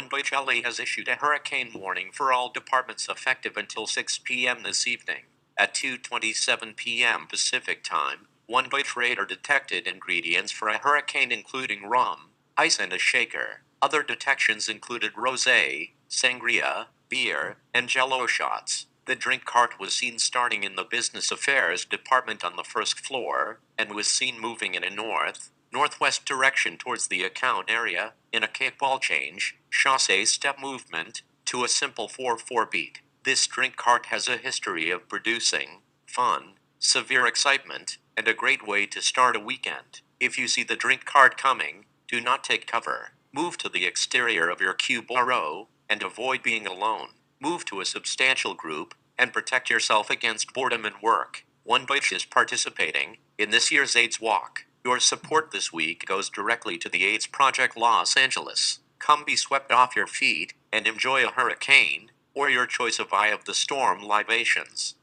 One Deutsch EAS has issued a hurricane warning for all departments effective until 6 p.m. this evening. At 2:27 p.m. Pacific Time, One Deutsch radar detected ingredients for a hurricane including rum, ice and a shaker. Other detections included rosé, sangria, beer, and jello shots. The drink cart was seen starting in the Business Affairs Department on the first floor, and was seen moving in a northwest direction towards the account area, in a kickball change, chassé step movement, to a simple 4/4 beat. This drink cart has a history of producing fun, severe excitement, and a great way to start a weekend. If you see the drink cart coming, do not take cover. Move to the exterior of your cube or row, and avoid being alone. Move to a substantial group, and protect yourself against boredom and work. One Deutsch is participating in this year's AIDS Walk. Your support this week goes directly to the AIDS Project Los Angeles. Come be swept off your feet, and enjoy a hurricane, or your choice of Eye of the Storm libations.